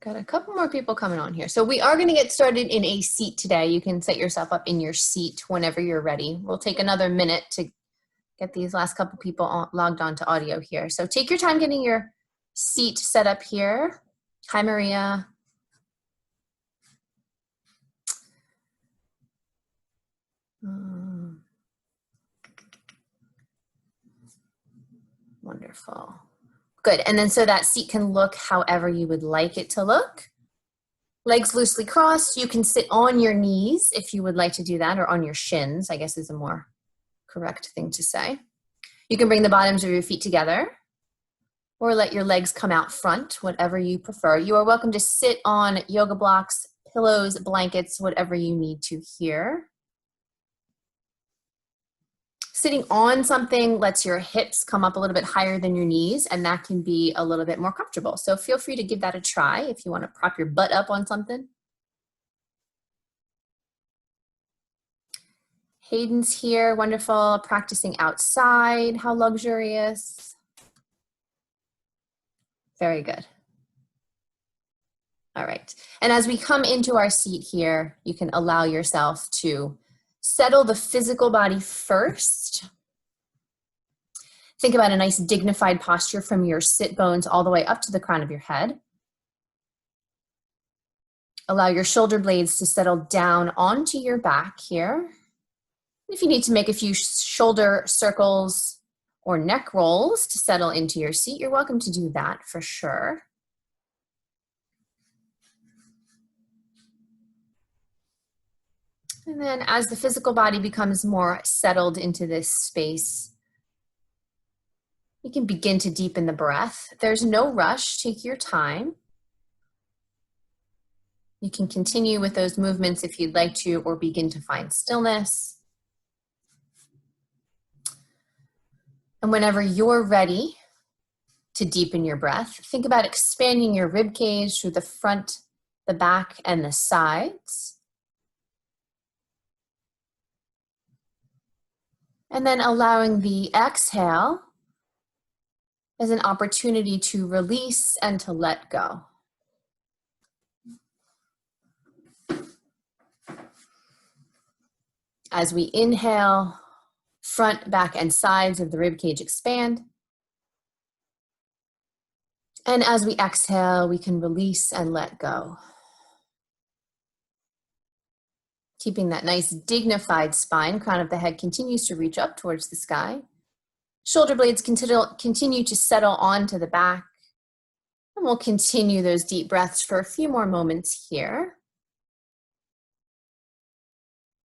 Got a couple more people coming on here. So we are going to get started in a seat today. You can set yourself up in your seat whenever you're ready. We'll take another minute to get these last couple people logged on to audio here. So take your time getting your seat set up here. Hi, Maria. Wonderful. Good. And then so that seat can look however you would like it to look. Legs loosely crossed. You can sit on your knees if you would like to do that, or on your shins, I guess is a more correct thing to say. You can bring the bottoms of your feet together or let your legs come out front, whatever you prefer. You are welcome to sit on yoga blocks, pillows, blankets, whatever you need to here. Sitting on something lets your hips come up a little bit higher than your knees, and that can be a little bit more comfortable. So feel free to give that a try if you want to prop your butt up on something. Hayden's here, wonderful, practicing outside, how luxurious. Very good. All right, and as we come into our seat here, you can allow yourself to settle the physical body first. Think about a nice dignified posture from your sit bones all the way up to the crown of your head. Allow your shoulder blades to settle down onto your back here. If you need to make a few shoulder circles or neck rolls to settle into your seat, you're welcome to do that for sure. And then as the physical body becomes more settled into this space, you can begin to deepen the breath. There's no rush, take your time. You can continue with those movements if you'd like to, or begin to find stillness. And whenever you're ready to deepen your breath, think about expanding your rib cage through the front, the back, and the sides. And then allowing the exhale as an opportunity to release and to let go. As we inhale, front, back, and sides of the rib cage expand. And as we exhale, we can release and let go. Keeping that nice dignified spine, crown of the head continues to reach up towards the sky. Shoulder blades continue to settle onto the back. And we'll continue those deep breaths for a few more moments here.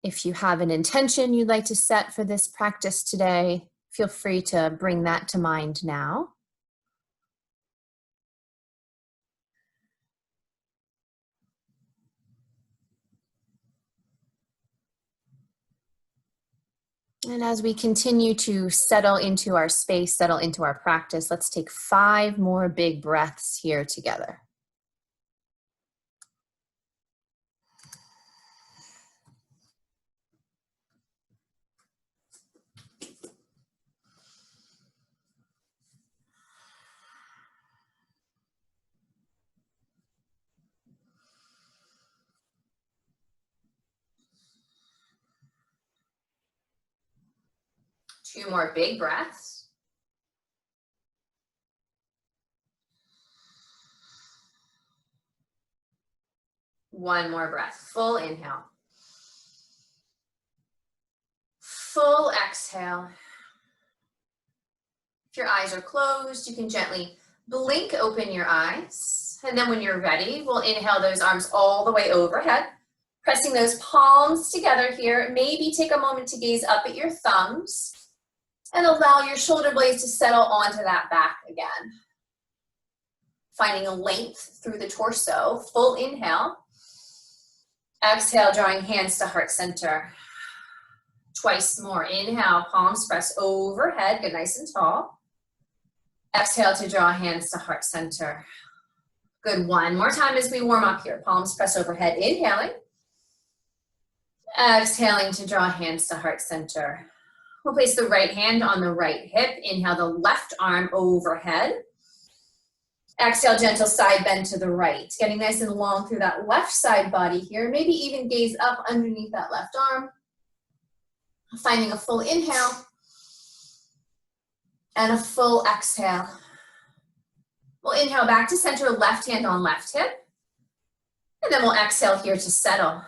If you have an intention you'd like to set for this practice today, feel free to bring that to mind now. And as we continue to settle into our space, settle into our practice, let's take 5 more big breaths here together. Two more big breaths. One more breath, full inhale. Full exhale. If your eyes are closed, you can gently blink open your eyes. And then when you're ready, we'll inhale those arms all the way overhead, pressing those palms together here. Maybe take a moment to gaze up at your thumbs and allow your shoulder blades to settle onto that back again. Finding a length through the torso, full inhale. Exhale, drawing hands to heart center. Twice more, inhale, palms press overhead, get nice and tall. Exhale to draw hands to heart center. Good, one more time as we warm up here. Palms press overhead, inhaling. Exhaling to draw hands to heart center. We'll place the right hand on the right hip. Inhale the left arm overhead. Exhale, gentle side bend to the right. Getting nice and long through that left side body here. Maybe even gaze up underneath that left arm. Finding a full inhale and a full exhale. We'll inhale back to center, left hand on left hip. And then we'll exhale here to settle.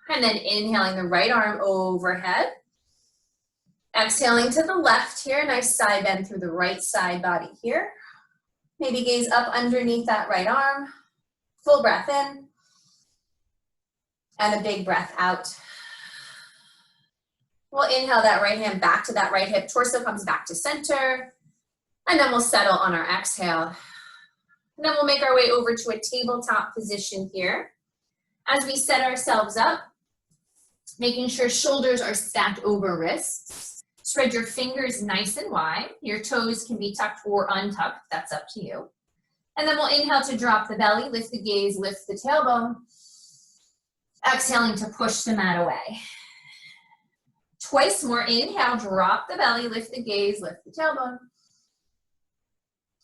And then inhaling the right arm overhead. Exhaling to the left here, nice side bend through the right side body here. Maybe gaze up underneath that right arm. Full breath in. And a big breath out. We'll inhale that right hand back to that right hip. Torso comes back to center. And then we'll settle on our exhale. And then we'll make our way over to a tabletop position here. As we set ourselves up, making sure shoulders are stacked over wrists. Spread your fingers nice and wide. Your toes can be tucked or untucked. That's up to you. And then we'll inhale to drop the belly, lift the gaze, lift the tailbone. Exhaling to push the mat away. Twice more. Inhale, drop the belly, lift the gaze, lift the tailbone.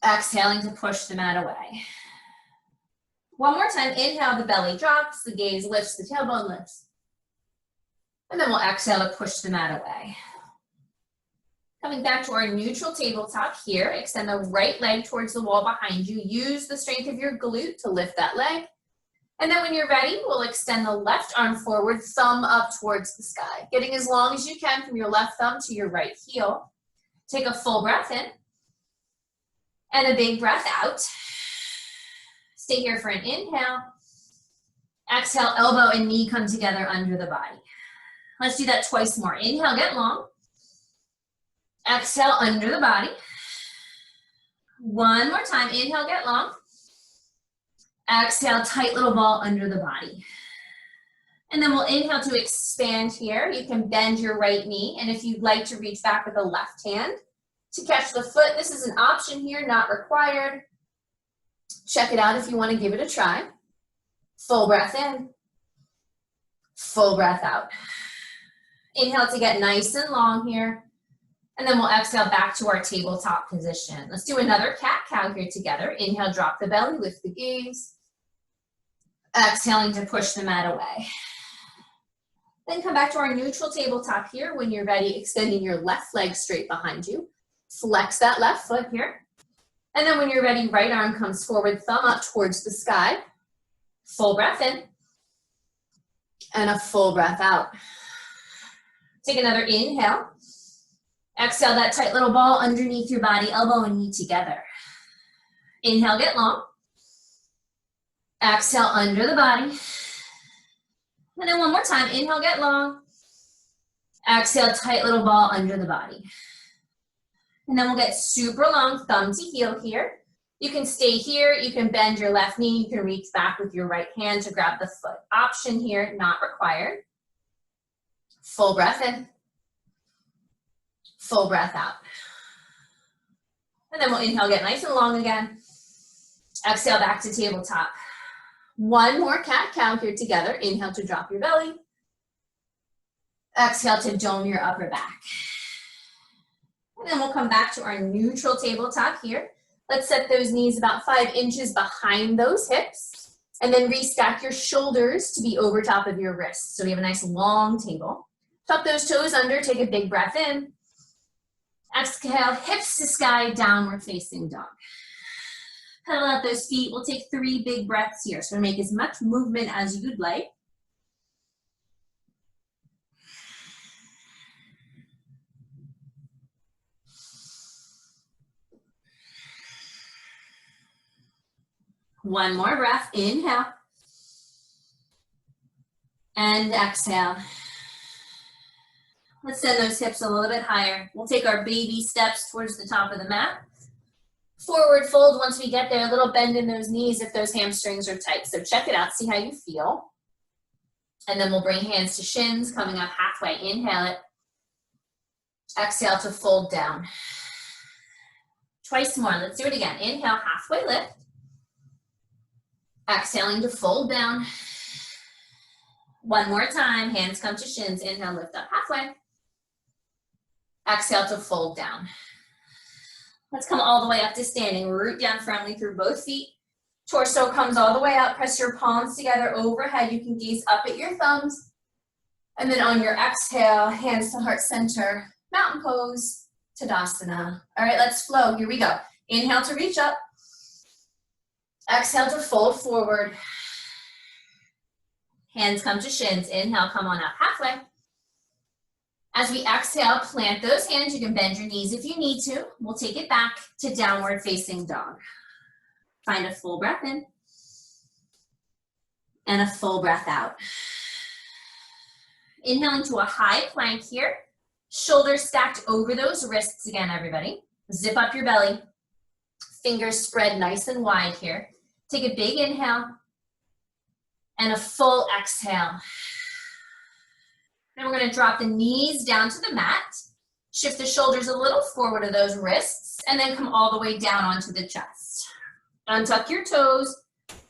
Exhaling to push the mat away. One more time. Inhale, the belly drops, the gaze lifts, the tailbone lifts. And then we'll exhale to push the mat away. Coming back to our neutral tabletop here, extend the right leg towards the wall behind you. Use the strength of your glute to lift that leg. And then when you're ready, we'll extend the left arm forward, thumb up towards the sky. Getting as long as you can from your left thumb to your right heel. Take a full breath in. And a big breath out. Stay here for an inhale. Exhale, elbow and knee come together under the body. Let's do that twice more. Inhale, get long. Exhale, under the body. One more time. Inhale, get long. Exhale, tight little ball under the body. And then we'll inhale to expand here. You can bend your right knee. And if you'd like to reach back with the left hand to catch the foot, this is an option here, not required. Check it out if you want to give it a try. Full breath in. Full breath out. Inhale to get nice and long here. And then we'll exhale back to our tabletop position. Let's do another cat-cow here together. Inhale, drop the belly, lift the gaze. Exhaling to push the mat away. Then come back to our neutral tabletop here. When you're ready, extending your left leg straight behind you. Flex that left foot here. And then when you're ready, right arm comes forward, thumb up towards the sky. Full breath in. And a full breath out. Take another inhale. Exhale that tight little ball underneath your body, elbow and knee together. Inhale, get long. Exhale, under the body. And then one more time. Inhale, get long. Exhale, tight little ball under the body. And then we'll get super long, thumb to heel here. You can stay here. You can bend your left knee. You can reach back with your right hand to grab the foot. Option here, not required. Full breath in. Full breath out. And then we'll inhale, get nice and long again. Exhale back to tabletop. One more cat-cow here together. Inhale to drop your belly. Exhale to dome your upper back. And then we'll come back to our neutral tabletop here. Let's set those knees about 5 inches behind those hips. And then restack your shoulders to be over top of your wrists. So we have a nice long table. Tuck those toes under, take a big breath in. Exhale, hips to sky, downward facing dog. Pedal out those feet. We'll take 3 big breaths here. So make as much movement as you'd like. One more breath. Inhale. And exhale. Let's send those hips a little bit higher. We'll take our baby steps towards the top of the mat. Forward fold once we get there, a little bend in those knees if those hamstrings are tight. So check it out, see how you feel. And then we'll bring hands to shins, coming up halfway. Inhale it. Exhale to fold down. Twice more, let's do it again. Inhale, halfway lift. Exhaling to fold down. One more time, hands come to shins. Inhale, lift up halfway. Exhale to fold down. Let's come all the way up to standing. Root down firmly through both feet. Torso comes all the way up. Press your palms together overhead. You can gaze up at your thumbs. And then on your exhale, hands to heart center, mountain pose, Tadasana. All right, let's flow. Here we go. Inhale to reach up. Exhale to fold forward. Hands come to shins. Inhale, come on up halfway. As we exhale, plant those hands. You can bend your knees if you need to. We'll take it back to downward facing dog. Find a full breath in and a full breath out. Inhaling to a high plank here. Shoulders stacked over those wrists again, everybody. Zip up your belly. Fingers spread nice and wide here. Take a big inhale and a full exhale. Then we're going to drop the knees down to the mat. Shift the shoulders a little forward of those wrists and then come all the way down onto the chest. Untuck your toes.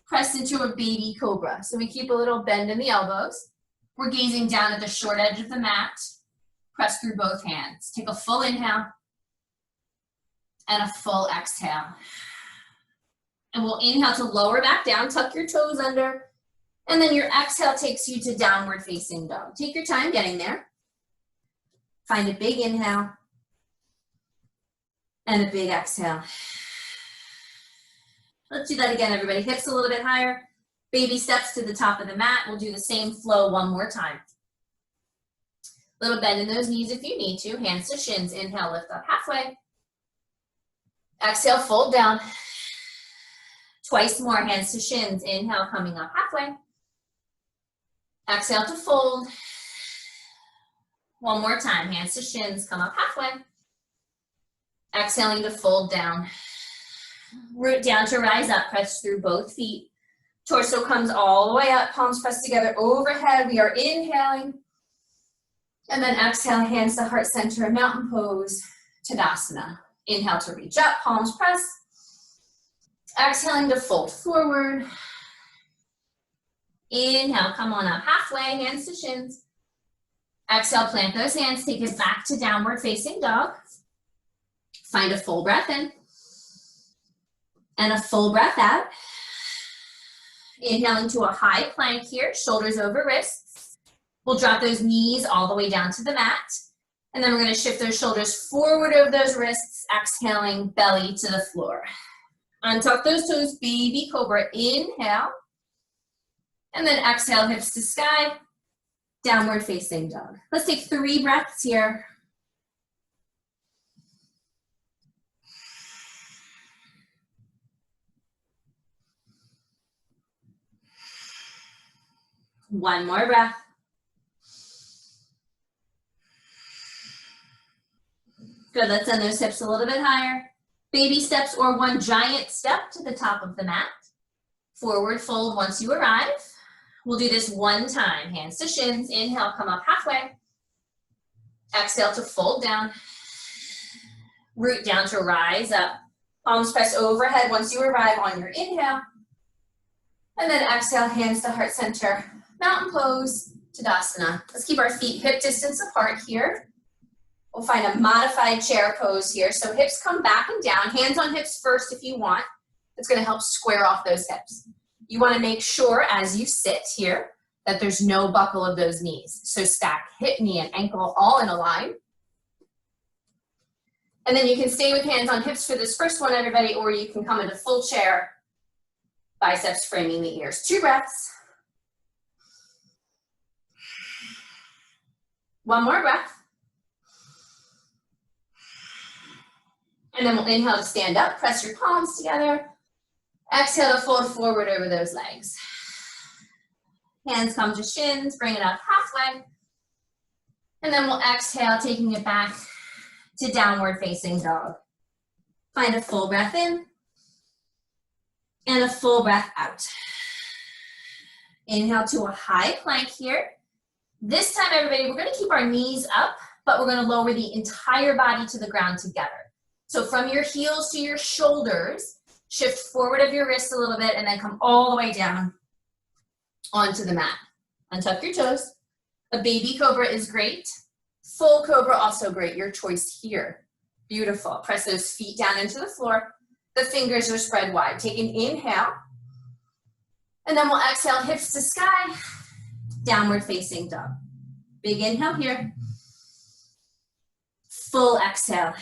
Press into a baby cobra. So we keep a little bend in the elbows. We're gazing down at the short edge of the mat. Press through both hands. Take a full inhale and a full exhale. And we'll inhale to lower back down, tuck your toes under, and then your exhale takes you to downward facing dog. Take your time getting there. Find a big inhale and a big exhale. Let's do that again, everybody. Hips a little bit higher. Baby steps to the top of the mat. We'll do the same flow one more time. Little bend in those knees if you need to. Hands to shins. Inhale, lift up halfway. Exhale, fold down. Twice more, hands to shins. Inhale, coming up halfway. Exhale to fold. One more time, hands to shins, come up halfway. Exhaling to fold down. Root down to rise up, press through both feet. Torso comes all the way up, palms pressed together overhead. We are inhaling. And then exhale, hands to heart center, mountain pose, Tadasana. Inhale to reach up, palms press. Exhaling to fold forward. Inhale, come on up halfway, hands to shins. Exhale, plant those hands, take it back to downward facing dog. Find a full breath in and a full breath out. Inhaling to a high plank here, shoulders over wrists. We'll drop those knees all the way down to the mat. And then we're going to shift those shoulders forward over those wrists, exhaling belly to the floor. Untuck those toes, baby cobra, inhale. And then exhale, hips to sky, downward facing dog. Let's take 3 breaths here. One more breath. Good, let's send those hips a little bit higher. Baby steps or one giant step to the top of the mat. Forward fold once you arrive. We'll do this one time. Hands to shins. Inhale, come up halfway. Exhale to fold down. Root down to rise up. Palms press overhead once you arrive on your inhale. And then exhale, hands to heart center. Mountain pose, Tadasana. Let's keep our feet hip distance apart here. We'll find a modified chair pose here. So hips come back and down. Hands on hips first if you want. It's going to help square off those hips. You want to make sure as you sit here that there's no buckle of those knees. So stack hip, knee, and ankle all in a line. And then you can stay with hands on hips for this first one, everybody, or you can come into full chair, biceps framing the ears. 2 breaths. One more breath. And then we'll inhale to stand up, press your palms together. Exhale to fold forward over those legs. Hands come to shins, bring it up halfway. And then we'll exhale, taking it back to downward facing dog. Find a full breath in and a full breath out. Inhale to a high plank here. This time, everybody, we're going to keep our knees up, but we're going to lower the entire body to the ground together. So from your heels to your shoulders, shift forward of your wrists a little bit and then come all the way down onto the mat. Untuck your toes. A baby cobra is great. Full cobra also great, your choice here. Beautiful. Press those feet down into the floor. The fingers are spread wide. Take an inhale. And then we'll exhale, hips to sky, downward facing dog. Big inhale here. Full exhale.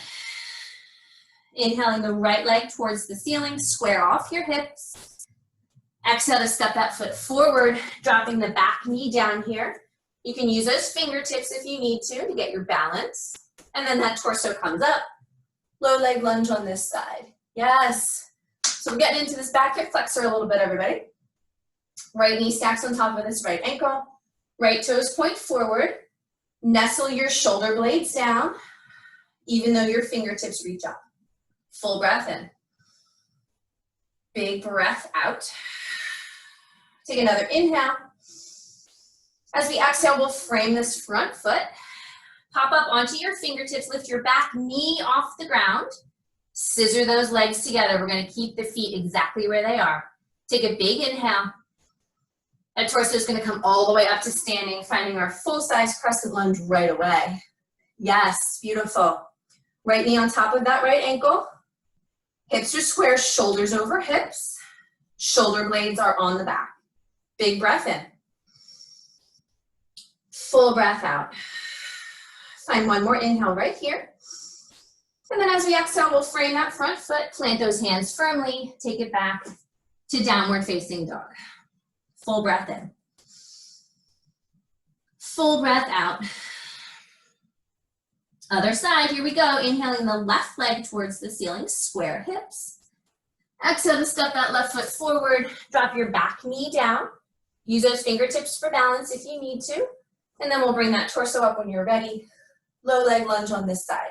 Inhaling the right leg towards the ceiling, square off your hips. Exhale to step that foot forward, dropping the back knee down here. You can use those fingertips if you need to get your balance. And then that torso comes up. Low leg lunge on this side. Yes. So we're getting into this back hip flexor a little bit, everybody. Right knee stacks on top of this right ankle. Right toes point forward. Nestle your shoulder blades down, even though your fingertips reach up. Full breath in. Big breath out. Take another inhale. As we exhale, we'll frame this front foot. Pop up onto your fingertips, lift your back knee off the ground. Scissor those legs together. We're gonna keep the feet exactly where they are. Take a big inhale. That torso is gonna come all the way up to standing, finding our full-size crescent lunge right away. Yes, beautiful. Right knee on top of that right ankle. Hips are square, shoulders over hips. Shoulder blades are on the back. Big breath in. Full breath out. Find one more inhale right here. And then as we exhale, we'll frame that front foot, plant those hands firmly, take it back to downward facing dog. Full breath in. Full breath out. Other side, here we go. Inhaling the left leg towards the ceiling, square hips. Exhale to step that left foot forward, drop your back knee down. Use those fingertips for balance if you need to. And then we'll bring that torso up when you're ready. Low leg lunge on this side.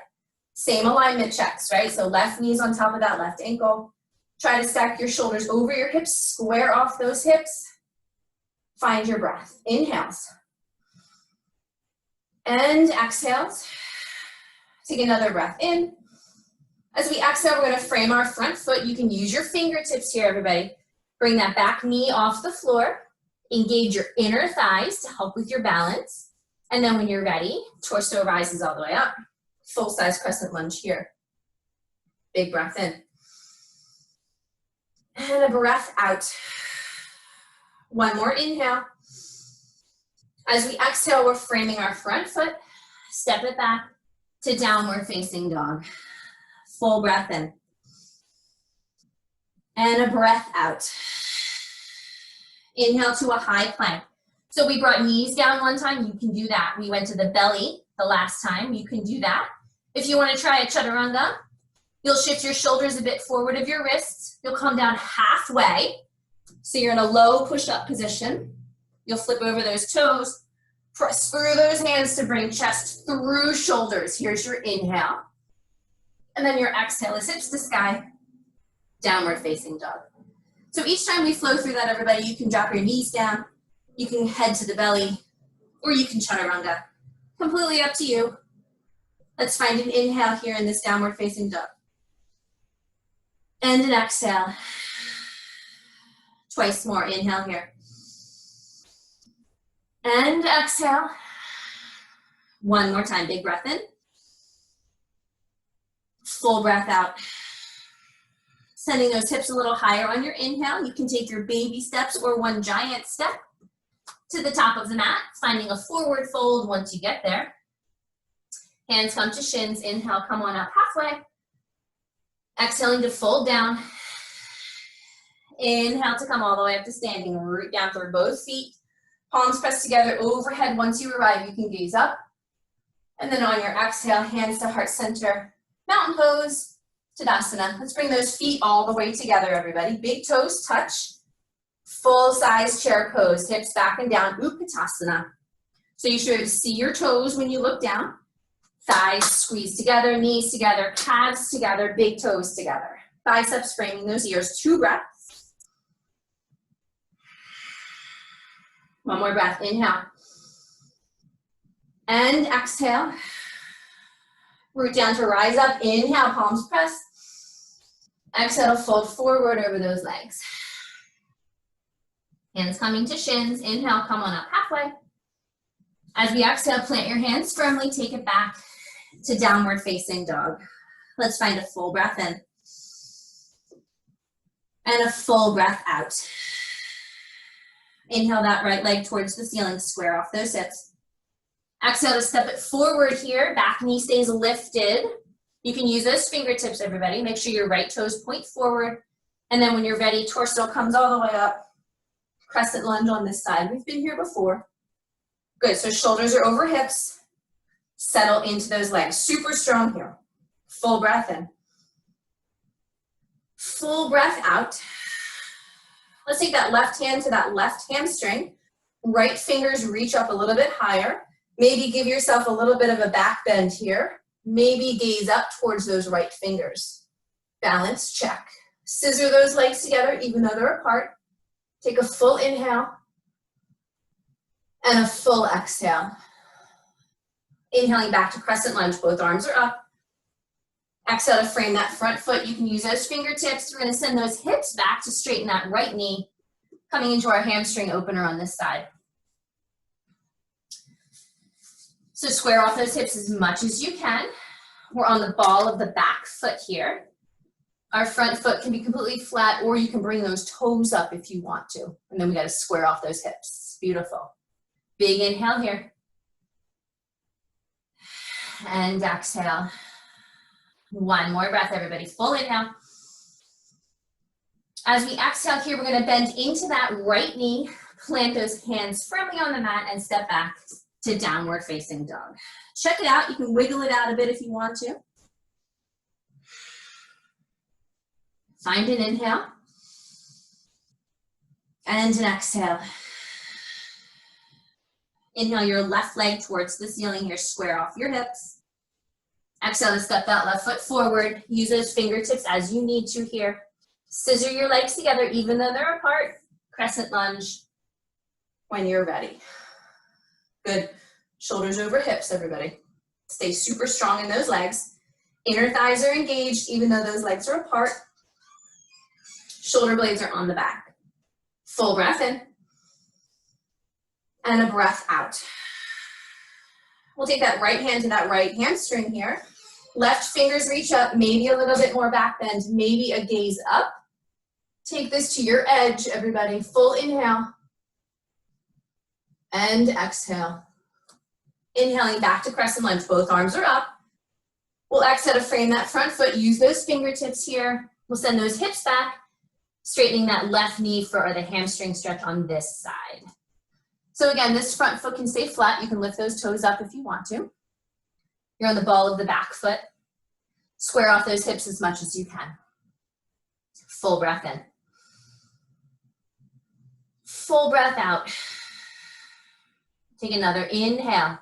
Same alignment checks, right? So left knee's on top of that left ankle. Try to stack your shoulders over your hips, square off those hips. Find your breath. Inhales. And exhales. Take another breath in. As we exhale, we're gonna frame our front foot. You can use your fingertips here, everybody. Bring that back knee off the floor. Engage your inner thighs to help with your balance. And then when you're ready, torso rises all the way up. Full-size crescent lunge here. Big breath in. And a breath out. One more inhale. As we exhale, we're framing our front foot. Step it back to downward facing dog. Full breath in. And a breath out. Inhale to a high plank. So we brought knees down one time, you can do that. We went to the belly the last time, you can do that. If you want to try a chaturanga, you'll shift your shoulders a bit forward of your wrists. You'll come down halfway. So you're in a low push-up position. You'll flip over those toes. Press through those hands to bring chest through shoulders. Here's your inhale. And then your exhale is hips to sky, downward facing dog. So each time we flow through that, everybody, you can drop your knees down. You can head to the belly, or you can chaturanga. Completely up to you. Let's find an inhale here in this downward facing dog. And an exhale. Twice more, inhale here. And exhale. One more time, big breath in. Full breath out. Sending those hips a little higher on your inhale. You can take your baby steps or one giant step to the top of the mat, finding a forward fold once you get there. Hands come to shins, inhale, come on up halfway. Exhaling to fold down. Inhale to come all the way up to standing, root down through both feet. Palms pressed together overhead. Once you arrive, you can gaze up. And then on your exhale, hands to heart center, mountain pose, Tadasana. Let's bring those feet all the way together, everybody. Big toes touch. Full size chair pose, hips back and down, Utkatasana. So you should be able to see your toes when you look down. Thighs squeeze together, knees together, calves together, big toes together. Biceps framing those ears, 2 breaths. One more breath, inhale. And exhale. Root down to rise up, inhale, palms press. Exhale to fold forward over those legs. Hands coming to shins, inhale, come on up halfway. As we exhale, plant your hands firmly, take it back to downward facing dog. Let's find a full breath in. And a full breath out. Inhale that right leg towards the ceiling, square off those hips. Exhale to step it forward here, back knee stays lifted. You can use those fingertips, everybody. Make sure your right toes point forward. And then when you're ready, torso comes all the way up. Crescent lunge on this side. We've been here before. Good, so shoulders are over hips. Settle into those legs. Super strong here. Full breath in. Full breath out. Let's take that left hand to that left hamstring. Right fingers reach up a little bit higher. Maybe give yourself a little bit of a back bend here. Maybe gaze up towards those right fingers. Balance check. Scissor those legs together even though they're apart. Take a full inhale and a full exhale. Inhaling back to crescent lunge, both arms are up. Exhale to frame that front foot. You can use those fingertips. We're gonna send those hips back to straighten that right knee, coming into our hamstring opener on this side. So square off those hips as much as you can. We're on the ball of the back foot here. Our front foot can be completely flat, or you can bring those toes up if you want to. And then we gotta square off those hips. Beautiful. Big inhale here. And exhale. One more breath, everybody. Full inhale. As we exhale here, we're gonna bend into that right knee, plant those hands firmly on the mat, and step back to downward facing dog. Check it out. You can wiggle it out a bit if you want to. Find an inhale and an exhale. Inhale your left leg towards the ceiling here, square off your hips. Exhale to step that left foot forward. Use those fingertips as you need to here. Scissor your legs together even though they're apart. Crescent lunge when you're ready. Good. Shoulders over hips, everybody. Stay super strong in those legs. Inner thighs are engaged even though those legs are apart. Shoulder blades are on the back. Full breath in. And a breath out. We'll take that right hand to that right hamstring here. Left fingers reach up, maybe a little bit more back bend, maybe a gaze up. Take this to your edge, everybody. Full inhale. And exhale. Inhaling back to crescent lunge, both arms are up. We'll exhale to frame that front foot, use those fingertips here. We'll send those hips back, straightening that left knee for the hamstring stretch on this side. So again, this front foot can stay flat. You can lift those toes up if you want to. You're on the ball of the back foot. Square off those hips as much as you can. Full breath in. Full breath out. Take another inhale.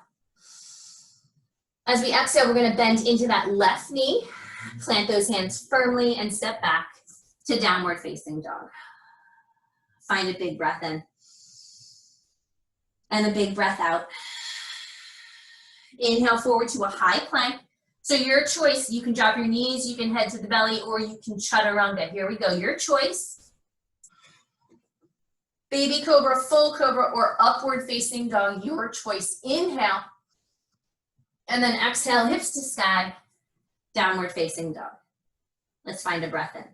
As we exhale, we're going to bend into that left knee, plant those hands firmly, and step back to downward facing dog. Find a big breath in. And a big breath out. Inhale forward to a high plank. So your choice, you can drop your knees, you can head to the belly, or you can chaturanga. Here we go, your choice. Baby cobra, full cobra, or upward facing dog, your choice. Inhale. And then exhale, hips to sky, downward facing dog. Let's find a breath in.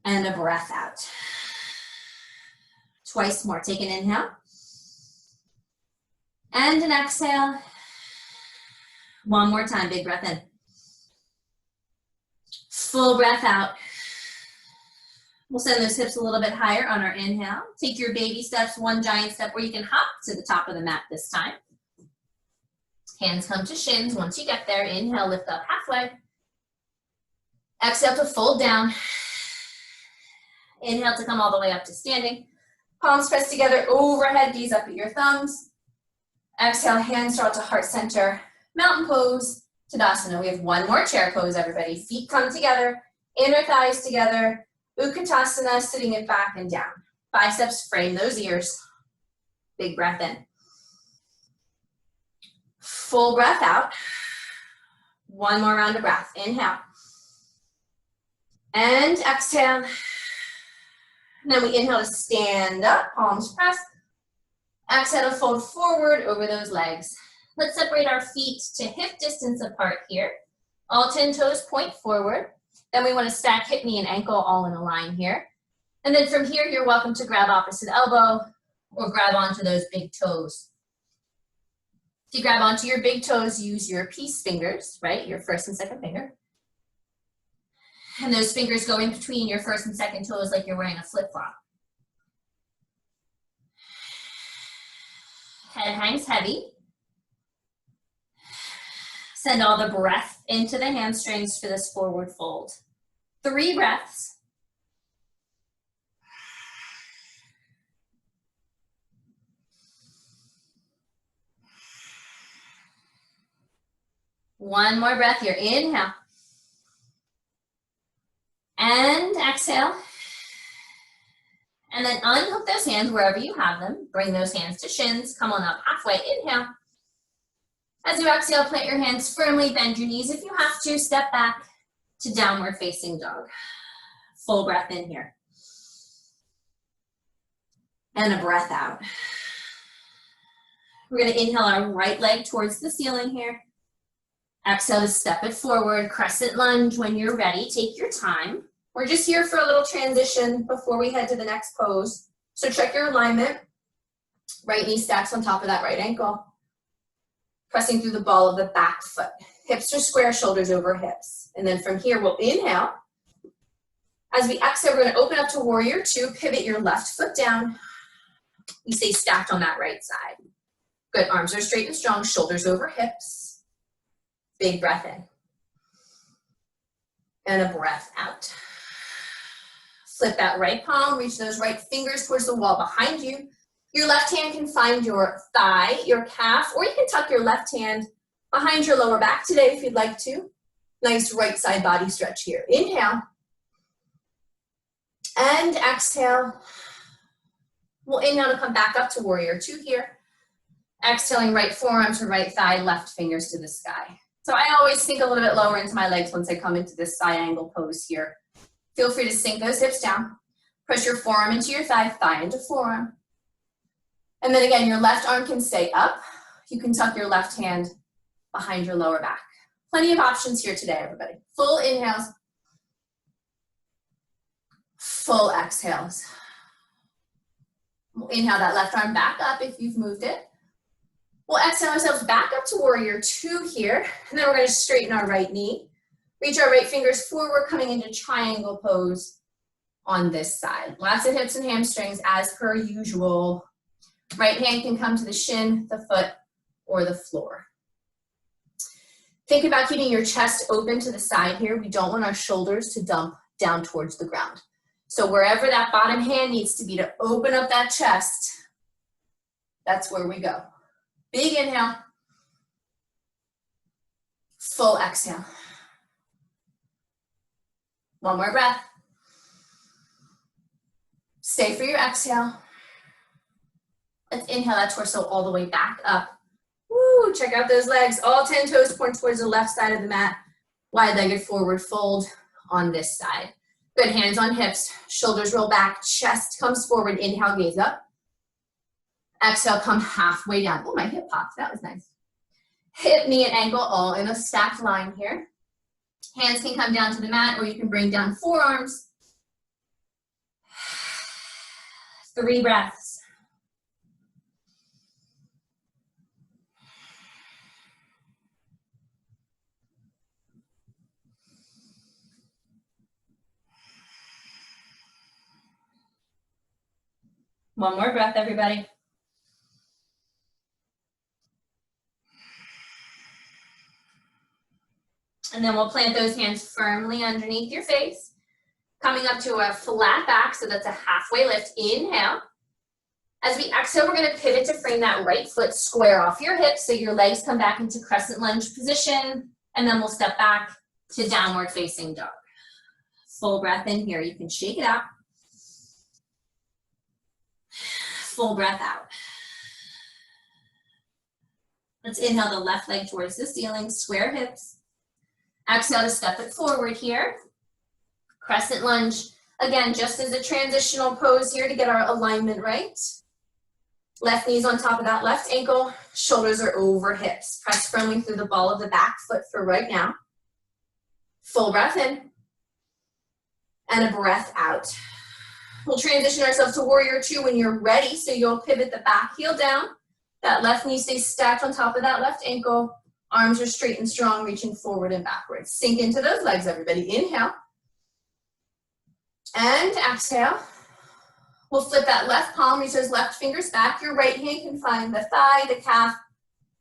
And a breath out. Twice more. Take an inhale. And an exhale. One more time, big breath in. Full breath out. We'll send those hips a little bit higher on our inhale. Take your baby steps, one giant step where you can hop to the top of the mat this time. Hands come to shins. Once you get there, inhale, lift up halfway. Exhale to fold down. Inhale to come all the way up to standing. Palms pressed together overhead, gaze up at your thumbs. Exhale, hands draw to heart center. Mountain pose, Tadasana. We have one more chair pose, everybody. Feet come together, inner thighs together. Utkatasana, sitting it back and down. Biceps frame those ears. Big breath in. Full breath out. One more round of breath. Inhale. And exhale. And then we inhale to stand up, palms pressed. Exhale to fold forward over those legs. Let's separate our feet to hip distance apart here. All 10 toes point forward. Then we want to stack hip, knee, and ankle all in a line here. And then from here, you're welcome to grab opposite elbow or grab onto those big toes. If you grab onto your big toes, use your peace fingers, right? Your first and second finger. And those fingers go in between your first and second toes like you're wearing a flip-flop. Head hangs heavy. Send all the breath into the hamstrings for this forward fold. 3 breaths. One more breath here. Inhale. And exhale. And then unhook those hands wherever you have them. Bring those hands to shins. Come on up halfway. Inhale. As you exhale, plant your hands firmly. Bend your knees if you have to. Step back to downward facing dog. Full breath in here. And a breath out. We're going to inhale our right leg towards the ceiling here. Exhale to step it forward. Crescent lunge when you're ready. Take your time. We're just here for a little transition before we head to the next pose. So check your alignment. Right knee stacks on top of that right ankle. Pressing through the ball of the back foot. Hips are square, shoulders over hips. And then from here, we'll inhale. As we exhale, we're going to open up to warrior 2. Pivot your left foot down. You stay stacked on that right side. Good. Arms are straight and strong. Shoulders over hips. Big breath in. And a breath out. Flip that right palm. Reach those right fingers towards the wall behind you. Your left hand can find your thigh, your calf, or you can tuck your left hand behind your lower back today if you'd like to. Nice right side body stretch here. Inhale. And exhale. We'll inhale to come back up to warrior 2 here. Exhaling, right forearm to right thigh, left fingers to the sky. So I always sink a little bit lower into my legs once I come into this side angle pose here. Feel free to sink those hips down. Press your forearm into your thigh, thigh into forearm. And then again, your left arm can stay up. You can tuck your left hand behind your lower back. Plenty of options here today, everybody. Full inhales. Full exhales. We'll inhale that left arm back up if you've moved it. We'll exhale ourselves back up to warrior 2 here. And then we're going to straighten our right knee. Reach our right fingers forward, coming into triangle pose on this side. Lots of hips and hamstrings as per usual. Right hand can come to the shin, the foot, or the floor. Think about keeping your chest open to the side here. We don't want our shoulders to dump down towards the ground. So wherever that bottom hand needs to be to open up that chest, that's where we go. Big inhale. Full exhale. One more breath. Stay for your exhale. Let's inhale that torso all the way back up. Woo, check out those legs. All 10 toes point towards the left side of the mat. Wide-legged forward fold on this side. Good, hands on hips. Shoulders roll back. Chest comes forward. Inhale, gaze up. Exhale, come halfway down. Oh, my hip popped. That was nice. Hip, knee, and ankle all in a stacked line here. Hands can come down to the mat, or you can bring down forearms. 3 breaths. One more breath, everybody. And then we'll plant those hands firmly underneath your face. Coming up to a flat back, so that's a halfway lift. Inhale. As we exhale, we're going to pivot to frame that right foot square off your hips, so your legs come back into crescent lunge position, and then we'll step back to downward facing dog. Full breath in here. You can shake it out. Full breath out. Let's inhale the left leg towards the ceiling, square hips. Exhale to step it forward here. Crescent lunge. Again, just as a transitional pose here to get our alignment right. Left knee's on top of that left ankle, shoulders are over hips. Press firmly through the ball of the back foot for right now. Full breath in, and a breath out. We'll transition ourselves to warrior two when you're ready, so you'll pivot the back heel down. That left knee stays stacked on top of that left ankle. Arms are straight and strong, reaching forward and backwards. Sink into those legs, everybody. Inhale. And exhale. We'll flip that left palm, reach those left fingers back. Your right hand can find the thigh, the calf.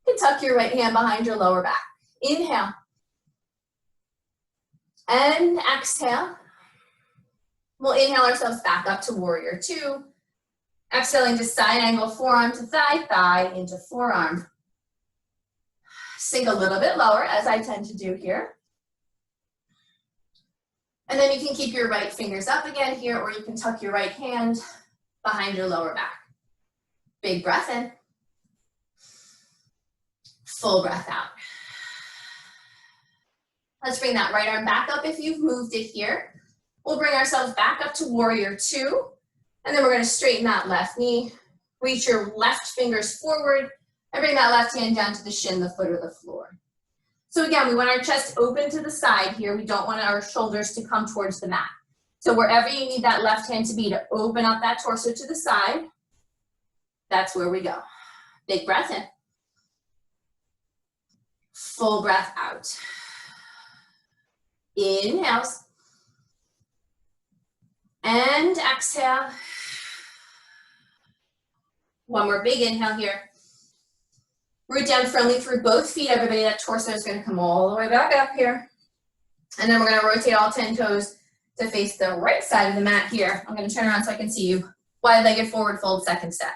You can tuck your right hand behind your lower back. Inhale. And exhale. We'll inhale ourselves back up to warrior two. Exhaling to side angle, forearm to thigh, thigh into forearm. Sink a little bit lower, as I tend to do here. And then you can keep your right fingers up again here, or you can tuck your right hand behind your lower back. Big breath in. Full breath out. Let's bring that right arm back up if you've moved it here. We'll bring ourselves back up to warrior two. And then we're going to straighten that left knee. Reach your left fingers forward and bring that left hand down to the shin, the foot, or the floor. So again, we want our chest open to the side here. We don't want our shoulders to come towards the mat. So wherever you need that left hand to be to open up that torso to the side, that's where we go. Big breath in. Full breath out. Inhales. And exhale. One more big inhale here. Root down firmly through both feet, everybody. That torso is going to come all the way back up here. And then we're going to rotate all 10 toes to face the right side of the mat here. I'm going to turn around so I can see you. Wide-legged forward fold, second step.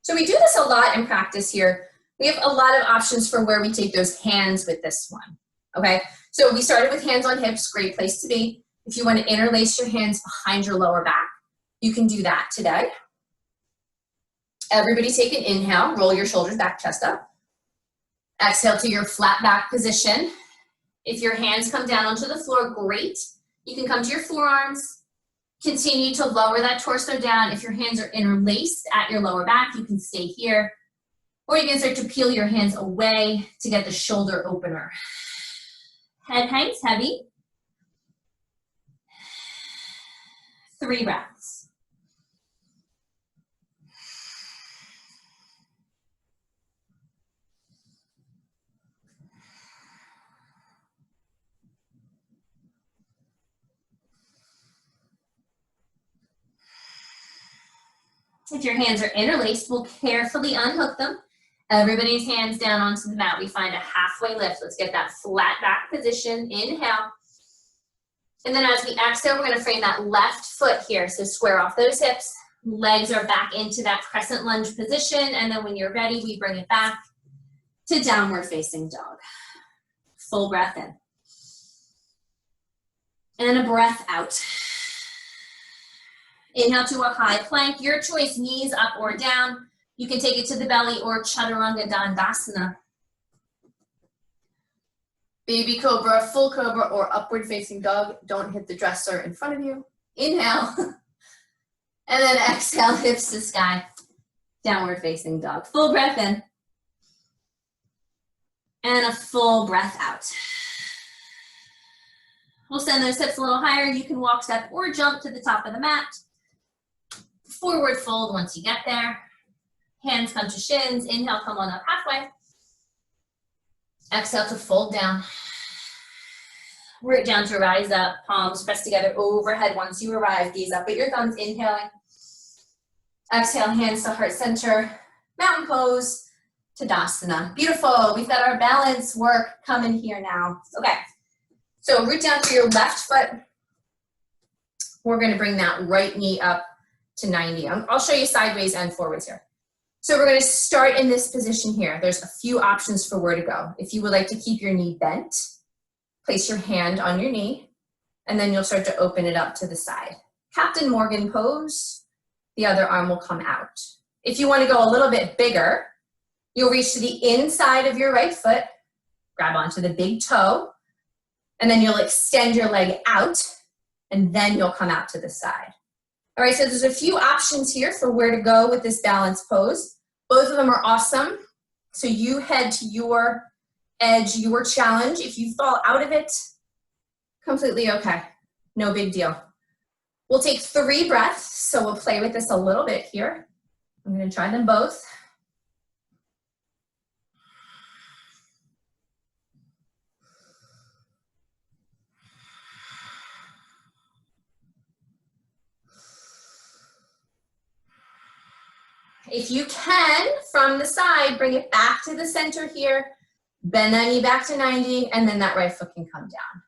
So we do this a lot in practice here. We have a lot of options for where we take those hands with this one, okay? So we started with hands on hips, great place to be. If you want to interlace your hands behind your lower back, you can do that today. Everybody take an inhale, roll your shoulders back, chest up. Exhale to your flat back position. If your hands come down onto the floor, great. You can come to your forearms. Continue to lower that torso down. If your hands are interlaced at your lower back, you can stay here. Or you can start to peel your hands away to get the shoulder opener. Head hangs heavy. 3 breaths. If your hands are interlaced, we'll carefully unhook them. Everybody's hands down onto the mat. We find a halfway lift. Let's get that flat back position. Inhale. And then as we exhale, we're going to frame that left foot here. So square off those hips. Legs are back into that crescent lunge position. And then when you're ready, we bring it back to downward facing dog. Full breath in. And a breath out. Inhale to a high plank. Your choice, knees up or down. You can take it to the belly or Chaturanga Dandasana. Baby cobra, full cobra, or upward facing dog. Don't hit the dresser in front of you. Inhale. And then exhale, hips to sky. Downward facing dog. Full breath in. And a full breath out. We'll send those hips a little higher. You can walk, step, or jump to the top of the mat. Forward fold once you get there. Hands come to shins. Inhale, come on up halfway. Exhale to fold down. Root down to rise up. Palms press together overhead once you arrive. Gaze up at your thumbs, inhaling. Exhale, hands to heart center. Mountain pose, Tadasana. Beautiful. We've got our balance work coming here now. Okay. So root down to your left foot. We're going to bring that right knee up to 90. I'll show you sideways and forwards here. So we're going to start in this position here. There's a few options for where to go. If you would like to keep your knee bent, place your hand on your knee, and then you'll start to open it up to the side. Captain Morgan pose, the other arm will come out. If you want to go a little bit bigger, you'll reach to the inside of your right foot, grab onto the big toe, and then you'll extend your leg out, and then you'll come out to the side. All right, so there's a few options here for where to go with this balance pose. Both of them are awesome. So you head to your edge, your challenge. If you fall out of it, completely okay. No big deal. We'll take 3 breaths. So we'll play with this a little bit here. I'm going to try them both. If you can, from the side, bring it back to the center here. Bend that knee back to 90, and then that right foot can come down.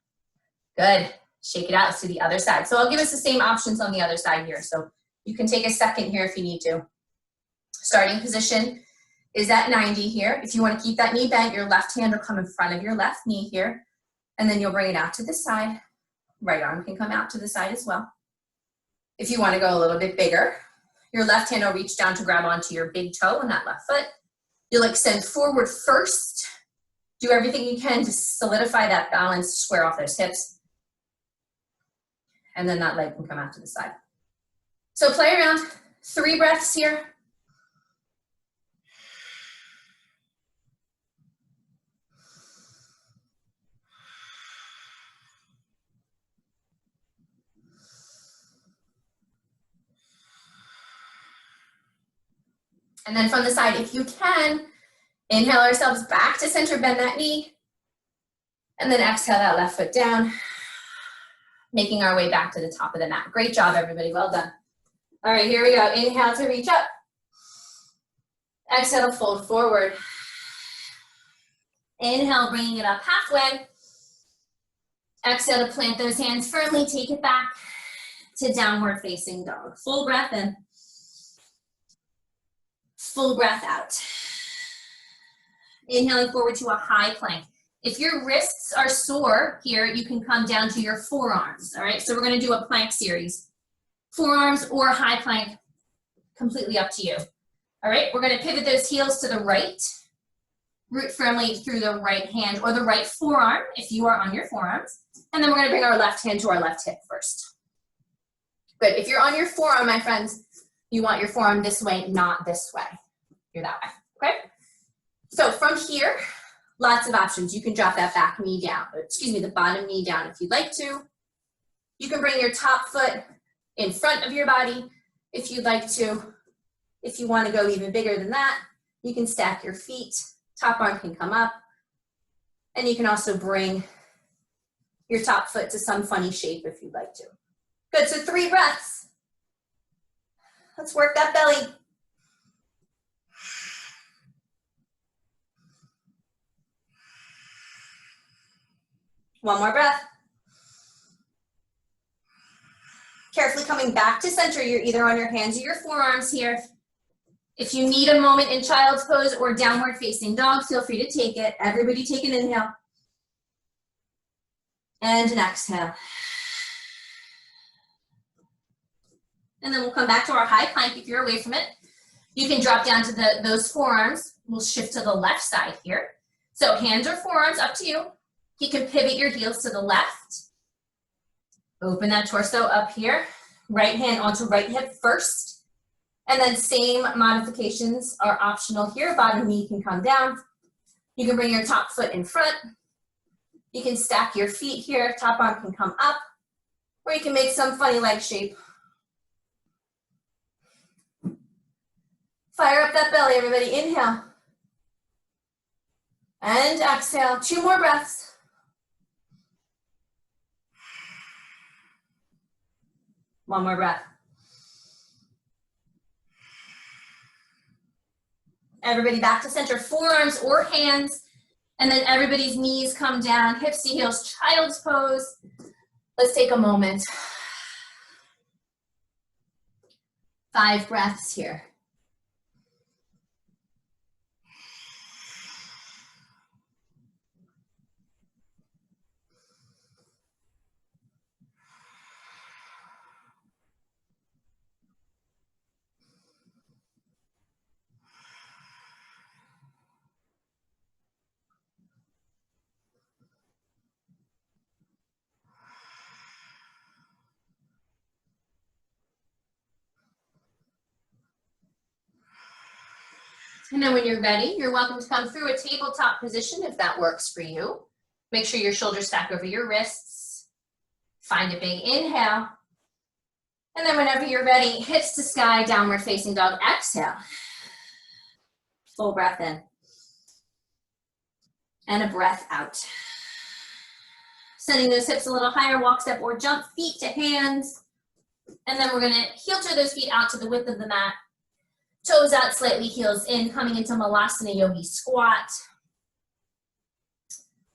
Good. Shake it out to the other side. So I'll give us the same options on the other side here. So you can take a second here if you need to. Starting position is at 90 here. If you want to keep that knee bent, your left hand will come in front of your left knee here, and then you'll bring it out to the side. Right arm can come out to the side as well. If you want to go a little bit bigger, your left hand will reach down to grab onto your big toe on that left foot. You'll extend forward first. Do everything you can to solidify that balance, square off those hips. And then that leg can come out to the side. So play around, 3 breaths here. And then from the side, if you can, inhale ourselves back to center, bend that knee. And then exhale that left foot down, making our way back to the top of the mat. Great job, everybody, well done. All right, here we go. Inhale to reach up. Exhale to fold forward. Inhale, bringing it up halfway. Exhale to plant those hands firmly, take it back to downward facing dog. Full breath in. Full breath out. Inhaling forward to a high plank. If your wrists are sore here, you can come down to your forearms, all right? So we're gonna do a plank series. Forearms or high plank, completely up to you. All right, we're gonna pivot those heels to the right. Root firmly through the right hand or the right forearm if you are on your forearms. And then we're gonna bring our left hand to our left hip first. Good, if you're on your forearm, my friends, you want your forearm this way, not this way. You're that way, okay? So from here, lots of options. You can drop that back knee down, the bottom knee down if you'd like to. You can bring your top foot in front of your body if you'd like to. If you want to go even bigger than that, you can stack your feet. Top arm can come up. And you can also bring your top foot to some funny shape if you'd like to. Good, so 3 breaths. Let's work that belly. One more breath. Carefully coming back to center. You're either on your hands or your forearms here. If you need a moment in child's pose or downward facing dog, feel free to take it. Everybody take an inhale. And an exhale. And then we'll come back to our high plank if you're away from it. You can drop down to those forearms. We'll shift to the left side here. So hands or forearms, up to you. You can pivot your heels to the left. Open that torso up here. Right hand onto right hip first. And then same modifications are optional here. Bottom knee can come down. You can bring your top foot in front. You can stack your feet here. Top arm can come up. Or you can make some funny leg shape. Fire up that belly, everybody. Inhale. And exhale. 2 more breaths. One more breath. Everybody back to center, forearms or hands, and then everybody's knees come down, hips to heels, child's pose. Let's take a moment. 5 breaths here. And then when you're ready, you're welcome to come through a tabletop position if that works for you. Make sure your shoulders stack over your wrists. Find a big inhale. And then whenever you're ready, hips to sky, downward facing dog, exhale. Full breath in. And a breath out. Sending those hips a little higher, walk, step, or jump, feet to hands. And then we're gonna heel toe those feet out to the width of the mat. Toes out slightly, heels in, coming into Malasana Yogi Squat.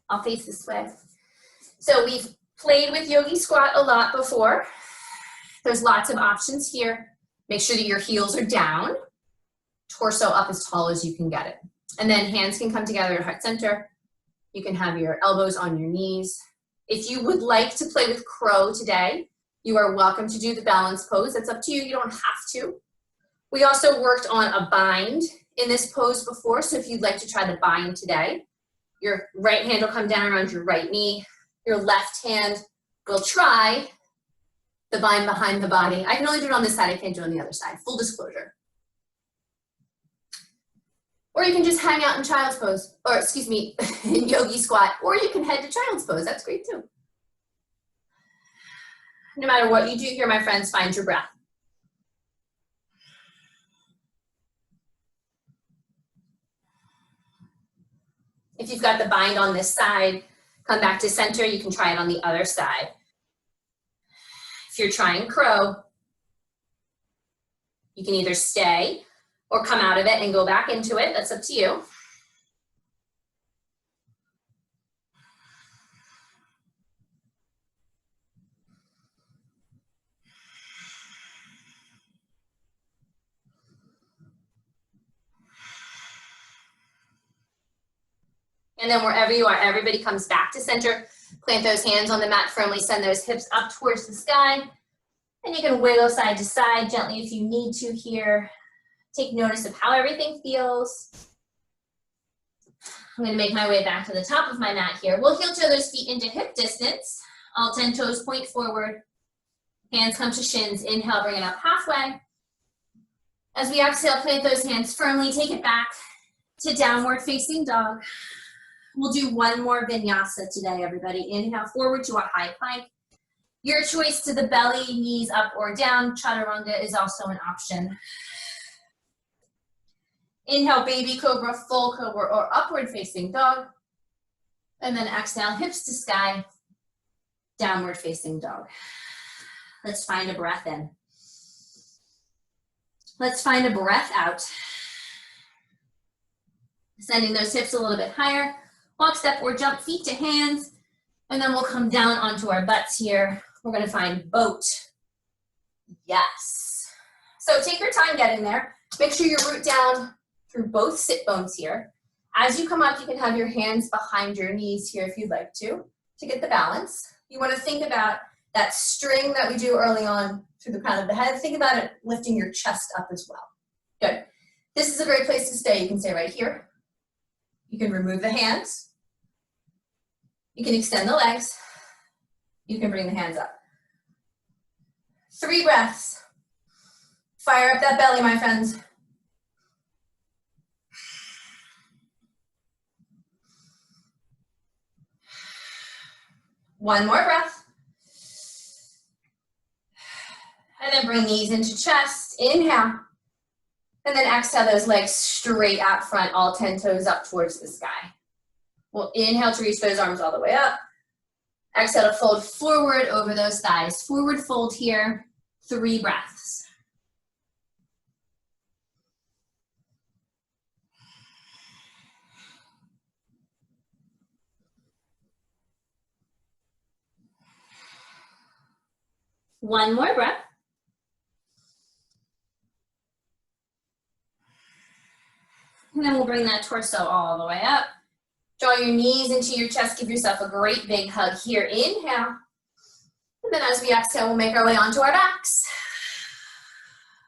I'll face this way. So we've played with Yogi Squat a lot before. There's lots of options here. Make sure that your heels are down, torso up as tall as you can get it. And then hands can come together at heart center. You can have your elbows on your knees. If you would like to play with crow today, you are welcome to do the balance pose. That's up to you, you don't have to. We also worked on a bind in this pose before, so if you'd like to try the bind today, your right hand will come down around your right knee. Your left hand will try the bind behind the body. I can only do it on this side, I can't do it on the other side, full disclosure. Or you can just hang out in child's pose, or excuse me, in yogi squat, or you can head to child's pose, that's great too. No matter what you do here, my friends, find your breath. If you've got the bind on this side, come back to center, you can try it on the other side. If you're trying crow, you can either stay or come out of it and go back into it, that's up to you. And then wherever you are, everybody comes back to center. Plant those hands on the mat firmly, send those hips up towards the sky. And you can wiggle side to side gently if you need to here. Take notice of how everything feels. I'm gonna make my way back to the top of my mat here. We'll heel toe those feet into hip distance. All 10 toes point forward. Hands come to shins. Inhale, bring it up halfway. As we exhale, plant those hands firmly. Take it back to downward facing dog. We'll do one more vinyasa today, everybody. Inhale forward to a high plank. Your choice to the belly, knees up or down. Chaturanga is also an option. Inhale, baby cobra, full cobra, or upward facing dog. And then exhale, hips to sky, downward facing dog. Let's find a breath in. Let's find a breath out. Sending those hips a little bit higher. Walk, step, or jump, feet to hands. And then we'll come down onto our butts here. We're gonna find boat. Yes. So take your time getting there. Make sure you root down through both sit bones here. As you come up, you can have your hands behind your knees here if you'd like to get the balance. You wanna think about that string that we do early on through the crown of the head. Think about it lifting your chest up as well. Good. This is a great place to stay. You can stay right here. You can remove the hands. You can extend the legs. You can bring the hands up. 3 breaths. Fire up that belly, my friends. One more breath. And then bring knees into chest. Inhale. And then exhale those legs straight out front, all 10 toes up towards the sky. We'll inhale to reach those arms all the way up. Exhale to fold forward over those thighs. Forward fold here, 3 breaths. One more breath. And then we'll bring that torso all the way up. Draw your knees into your chest. Give yourself a great big hug here. Inhale. And then as we exhale, we'll make our way onto our backs.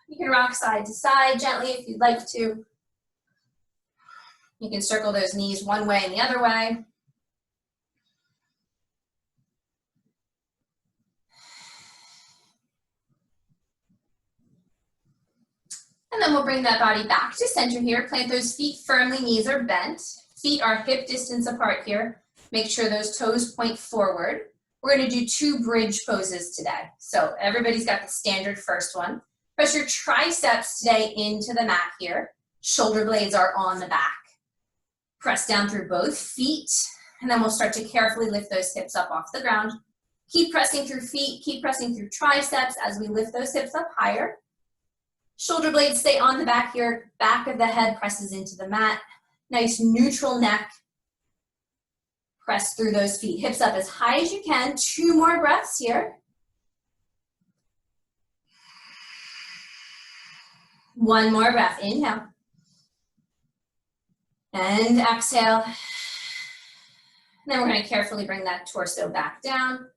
You can rock side to side gently if you'd like to. You can circle those knees one way and the other way. And then we'll bring that body back to center here. Plant those feet firmly, knees are bent. Feet are hip distance apart here. Make sure those toes point forward. We're gonna do 2 bridge poses today. So everybody's got the standard first one. Press your triceps today into the mat here. Shoulder blades are on the back. Press down through both feet, and then we'll start to carefully lift those hips up off the ground. Keep pressing through feet, keep pressing through triceps as we lift those hips up higher. Shoulder blades stay on the back here, back of the head presses into the mat. Nice neutral neck. Press through those feet, hips up as high as you can. 2 more breaths here. 1 more breath, inhale. And exhale. And then we're gonna carefully bring that torso back down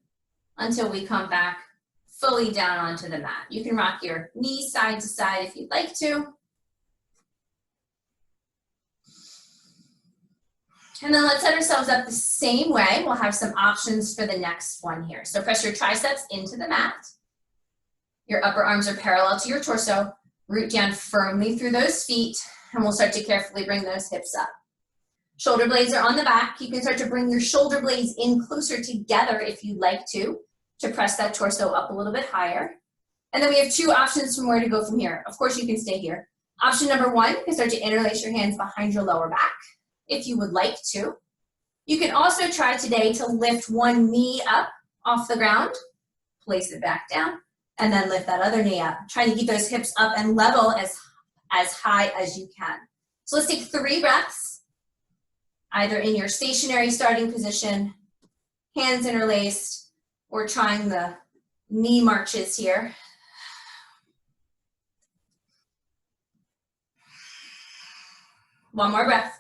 until we come back fully down onto the mat. You can rock your knees side to side if you'd like to. And then let's set ourselves up the same way. We'll have some options for the next one here. So press your triceps into the mat. Your upper arms are parallel to your torso. Root down firmly through those feet, and we'll start to carefully bring those hips up. Shoulder blades are on the back. You can start to bring your shoulder blades in closer together if you'd like to press that torso up a little bit higher. And then we have 2 options from where to go from here. Of course, you can stay here. Option number 1, you can start to interlace your hands behind your lower back if you would like to. You can also try today to lift one knee up off the ground, place it back down, and then lift that other knee up. Try to keep those hips up and level as high as you can. So let's take 3 breaths, either in your stationary starting position, hands interlaced, or trying the knee marches here. One more breath.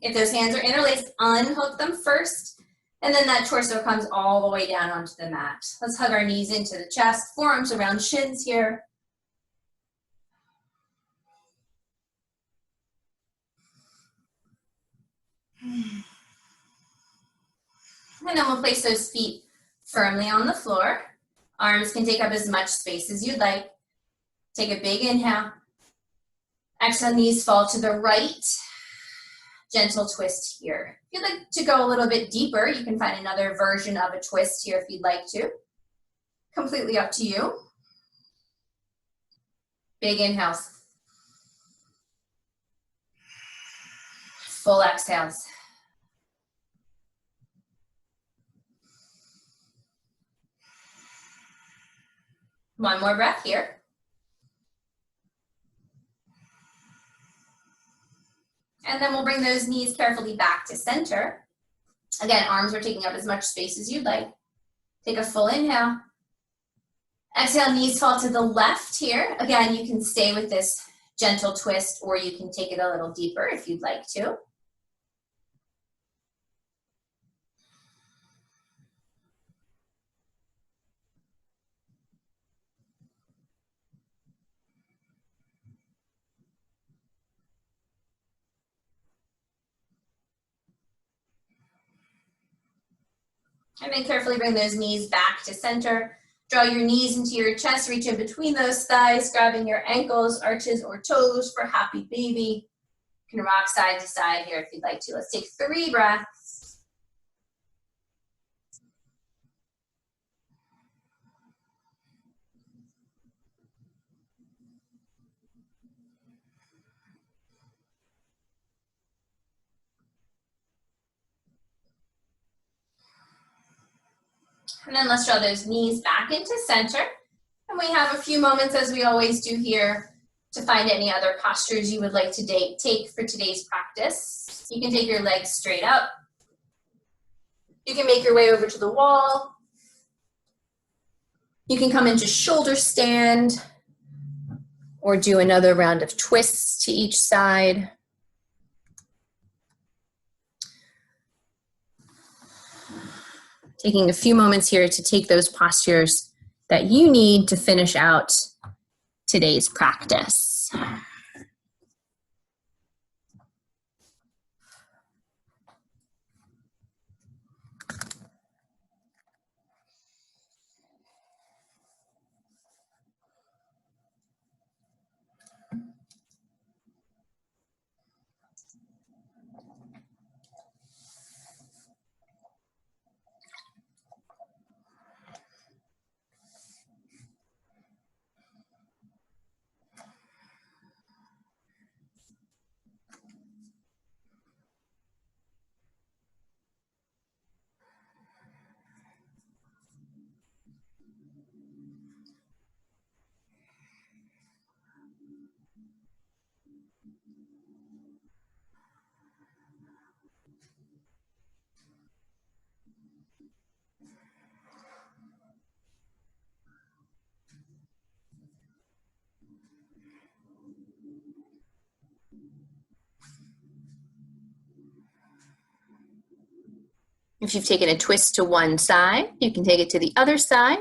If those hands are interlaced, unhook them first, and then that torso comes all the way down onto the mat. Let's hug our knees into the chest, forearms around shins here. And then we'll place those feet firmly on the floor. Arms can take up as much space as you'd like. Take a big inhale. Exhale, knees fall to the right. Gentle twist here. If you'd like to go a little bit deeper, you can find another version of a twist here if you'd like to. Completely up to you. Big inhales. Full exhales. One more breath here. And then we'll bring those knees carefully back to center. Again, arms are taking up as much space as you'd like. Take a full inhale. Exhale, knees fall to the left here. Again, you can stay with this gentle twist, or you can take it a little deeper if you'd like to. And then carefully bring those knees back to center. Draw your knees into your chest, reach in between those thighs, grabbing your ankles, arches, or toes for happy baby. You can rock side to side here if you'd like to. Let's take 3 breaths. And then let's draw those knees back into center. And we have a few moments, as we always do here, to find any other postures you would like to take for today's practice. You can take your legs straight up. You can make your way over to the wall. You can come into shoulder stand or do another round of twists to each side. Taking a few moments here to take those postures that you need to finish out today's practice. If you've taken a twist to one side, you can take it to the other side.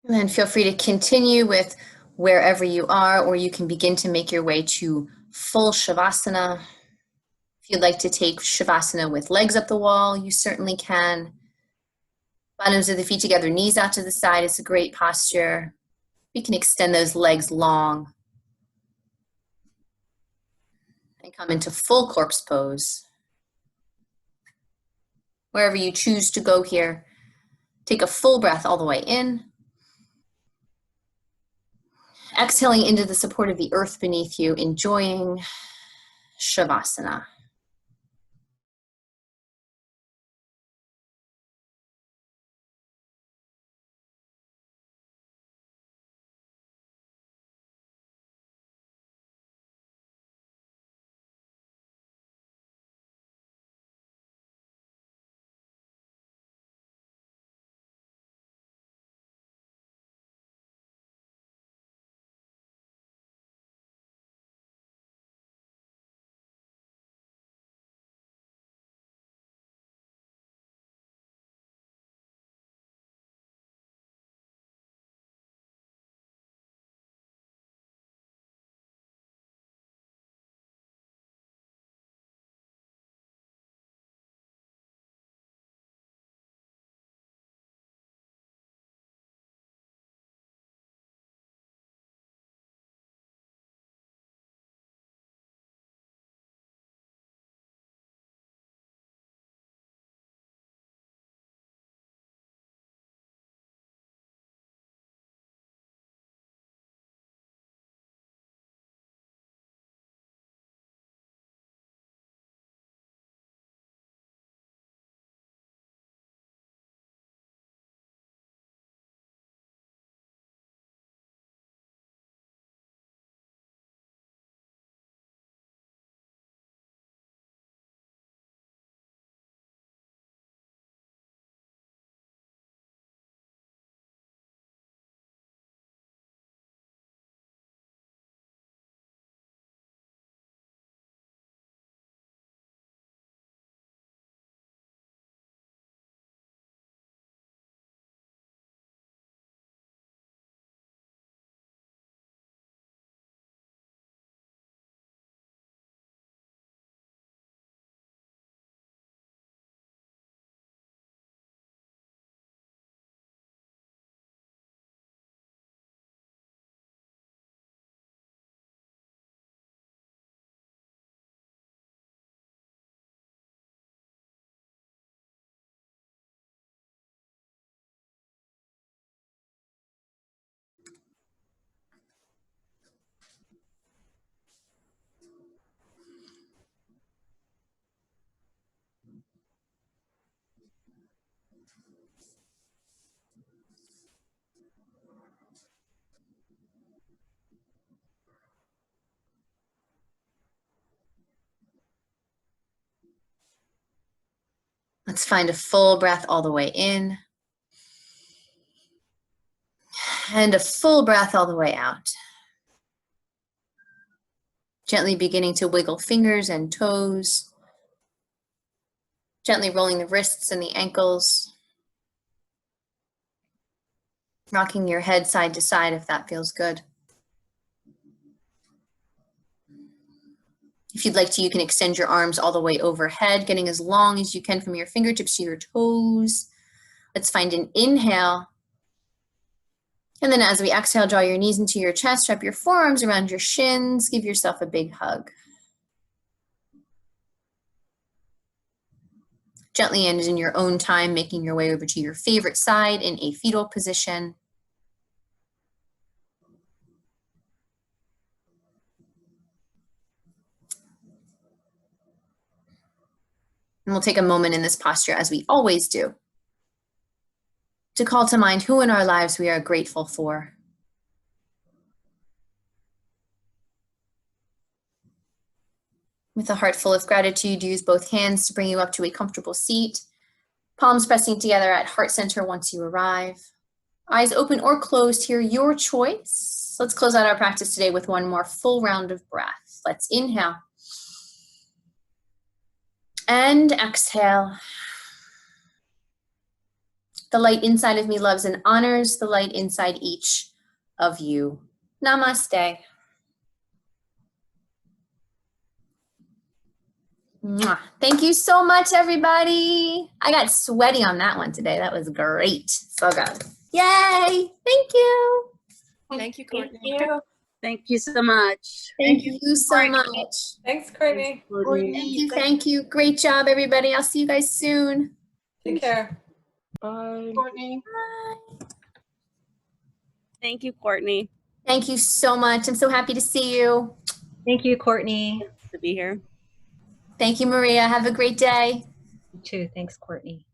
And then feel free to continue with wherever you are, or you can begin to make your way to full Shavasana. If you'd like to take Shavasana with legs up the wall, you certainly can. Bottoms of the feet together, knees out to the side is a great posture. We can extend those legs long and come into full corpse pose. Wherever you choose to go here, take a full breath all the way in. Exhaling into the support of the earth beneath you, enjoying Shavasana. Let's find a full breath all the way in. And a full breath all the way out. Gently beginning to wiggle fingers and toes. Gently rolling the wrists and the ankles. Rocking your head side to side if that feels good. If you'd like to, you can extend your arms all the way overhead, getting as long as you can from your fingertips to your toes, Let's find an inhale. And then as we exhale, draw your knees into your chest, wrap your forearms around your shins, give yourself a big hug. Gently and in your own time, making your way over to your favorite side in a fetal position. And we'll take a moment in this posture, as we always do, to call to mind who in our lives we are grateful for. With a heart full of gratitude, use both hands to bring you up to a comfortable seat. Palms pressing together at heart center once you arrive. Eyes open or closed here, your choice. Let's close out our practice today with one more full round of breath. Let's inhale. And exhale. The light inside of me loves and honors the light inside each of you. Namaste. Mwah. Thank you so much, everybody. I got sweaty on that one today. That was great. So good. Yay. Thank you. Thank you, Courtney. Thank you. Thank you so much. Thank you so much. Thanks, Courtney. Thank you. Great job, everybody. I'll see you guys soon. Take care. Bye. Courtney. Thank you, Courtney, Thank you so much. I'm so happy to see you. Thank you, Courtney. to be here. Thank you, Maria. Have a great day. You too. Thanks, Courtney.